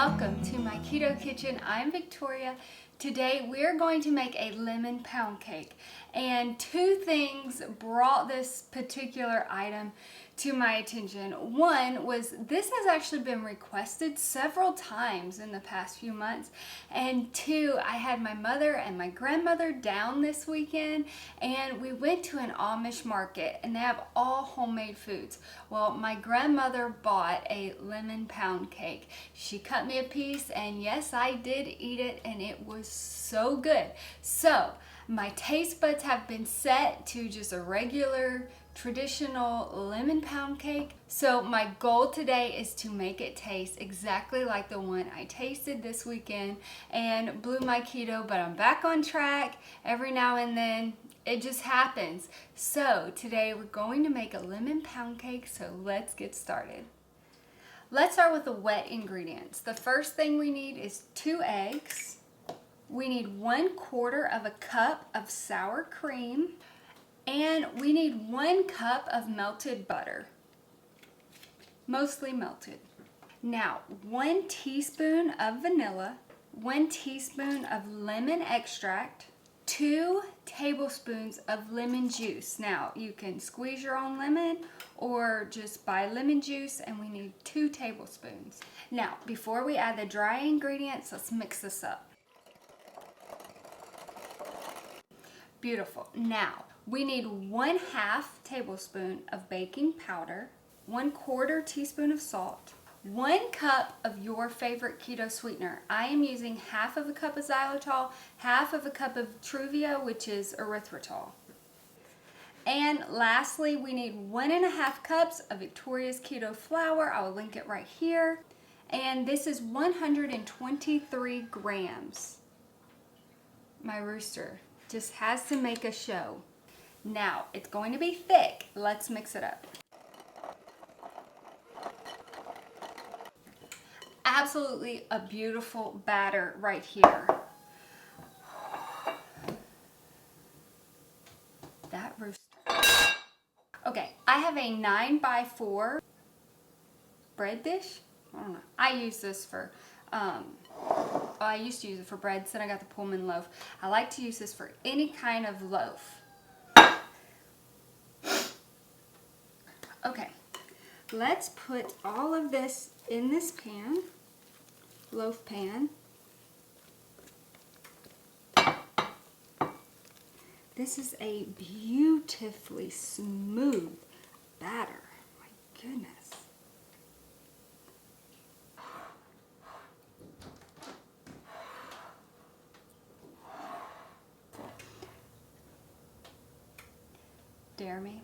welcome to my keto kitchen. I'm Victoria. Today we're going to make a lemon pound cake, and two things brought this particular item to my attention. One was this has actually been requested several times in the past few months, and two, I had my mother and my grandmother down this weekend and we went to an Amish market and they have all homemade foods. Well, my grandmother bought a lemon pound cake. She cut me a piece and yes, I did eat it and it was so good. So my taste buds have been set to just a regular traditional lemon pound cake. So my goal today is to make it taste exactly like the one I tasted this weekend and blew my keto, but I'm back on track. Every now and then it just happens. So today we're going to make a lemon pound cake, so let's get started. Let's start with the wet ingredients. The first thing we need is 2 eggs. We need 1/4 cup of sour cream. And we need 1 cup of melted butter, mostly melted. Now, 1 teaspoon of vanilla, 1 teaspoon of lemon extract, 2 tablespoons of lemon juice. Now, you can squeeze your own lemon or just buy lemon juice, and we need 2 tablespoons. Now, before we add the dry ingredients, let's mix this up. Beautiful. Now, we need 1/2 tablespoon of baking powder, 1/4 teaspoon of salt, 1 cup of your favorite keto sweetener. I am using 1/2 cup of xylitol, 1/2 cup of Truvia, which is erythritol. And lastly, we need 1.5 cups of Victoria's Keto flour. I will link it right here. And this is 123 grams. My rooster just has to make a show. Now, it's going to be thick. Let's mix it up. Absolutely a beautiful batter right here. That rooster. Okay, I have a 9x4 bread dish. I don't know. I use this for, I used to use it for bread, then I got the Pullman loaf. I like to use this for any kind of loaf. Okay, let's put all of this in this pan, loaf pan. This is a beautifully smooth batter. My goodness. Dare me?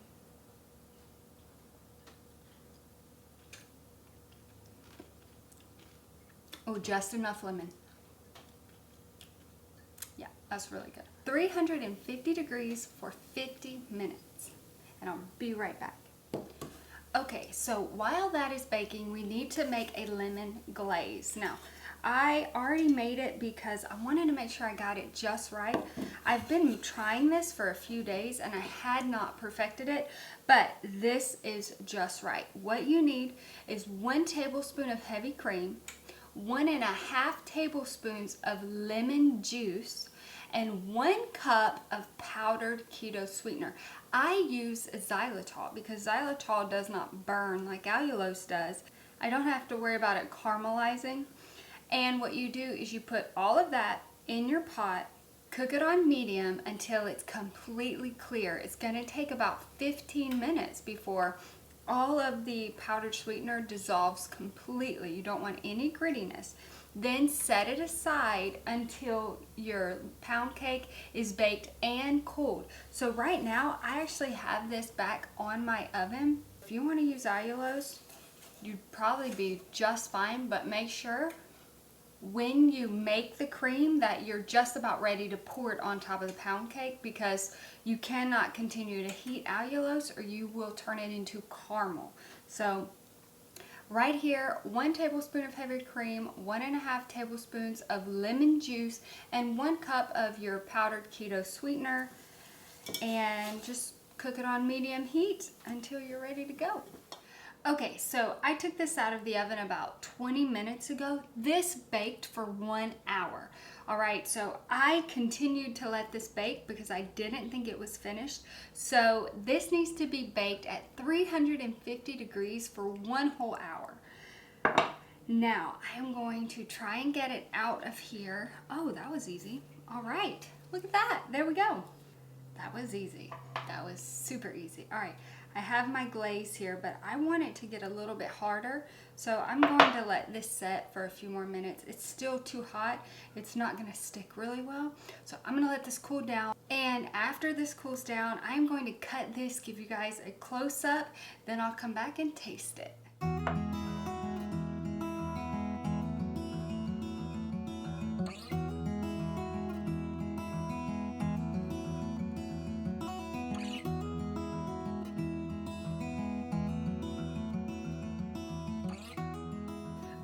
Oh, just enough lemon. Yeah, that's really good. 350 degrees for 50 minutes. And I'll be right back. Okay, so while that is baking, we need to make a lemon glaze. Now, I already made it because I wanted to make sure I got it just right. I've been trying this for a few days and I had not perfected it, but this is just right. What you need is 1 tablespoon of heavy cream, 1.5 tablespoons of lemon juice, and 1 cup of powdered keto sweetener. I use xylitol because xylitol does not burn like allulose does. I don't have to worry about it caramelizing. And what you do is you put all of that in your pot, cook it on medium until it's completely clear. It's going to take about 15 minutes before all of the powdered sweetener dissolves completely. You don't want any grittiness. Then set it aside until your pound cake is baked and cooled. So right now, I actually have this back on my oven. If you want to use allulose, you'd probably be just fine, but make sure when you make the cream that you're just about ready to pour it on top of the pound cake, because you cannot continue to heat allulose or you will turn it into caramel. So right here, 1 tablespoon of heavy cream, 1.5 tablespoons of lemon juice, and 1 cup of your powdered keto sweetener, and just cook it on medium heat until you're ready to go. Okay, so I took this out of the oven about 20 minutes ago. This baked for 1 hour. All right, so I continued to let this bake because I didn't think it was finished. So this needs to be baked at 350 degrees for 1 whole hour. Now, I am going to try and get it out of here. Oh, that was easy. All right, look at that. There we go. That was easy. That was super easy. All right, I have my glaze here, but I want it to get a little bit harder. So I'm going to let this set for a few more minutes. It's still too hot. It's not gonna stick really well. So I'm gonna let this cool down. And after this cools down, I'm going to cut this, give you guys a close up, then I'll come back and taste it.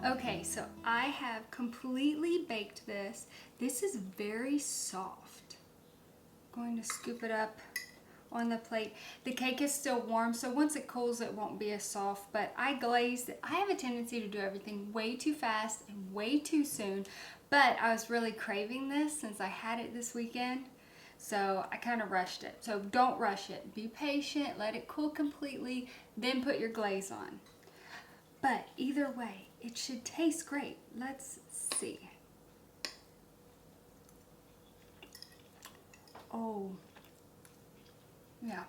Okay, so I have completely baked this. This is very soft. I'm going to scoop it up on the plate. The cake is still warm, so once it cools, it won't be as soft, but I glazed it. I have a tendency to do everything way too fast and way too soon, but I was really craving this since I had it this weekend, so I kind of rushed it. So don't rush it. Be patient, let it cool completely, then put your glaze on. But either way, it should taste great. Let's see. Oh, yeah.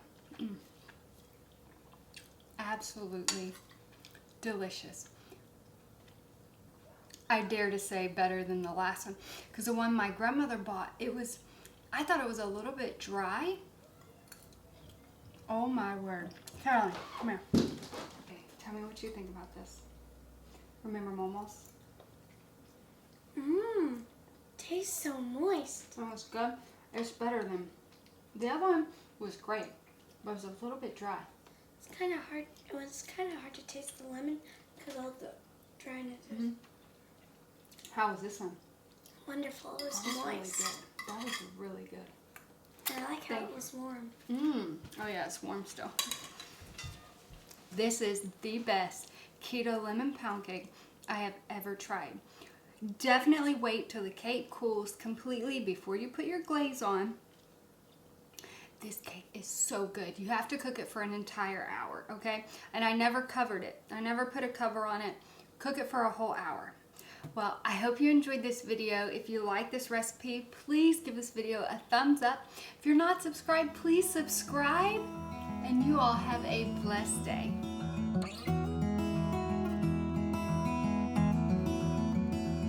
Absolutely delicious. I dare to say better than the last one, because the one my grandmother bought, I thought it was a little bit dry. Oh my word. Caroline, come here. Okay, tell me what you think about this. Remember momos? Tastes so moist. Oh, it's good. It's better than the other one. Was great, but it was a little bit dry. It's kind of hard. It was kind of hard to taste the lemon because all the dryness. How was this one? Wonderful. It was Really moist. good. That was really good. And I like how it was warm. Oh yeah, it's warm still. This is the best keto lemon pound cake I have ever tried. Definitely wait till the cake cools completely before you put your glaze on. This cake is so good. You have to cook it for an entire hour, okay? And I never covered it. I never put a cover on it. Cook it for a whole hour. Well, I hope you enjoyed this video. If you like this recipe, please give this video a thumbs up. If you're not subscribed, please subscribe. And you all have a blessed day.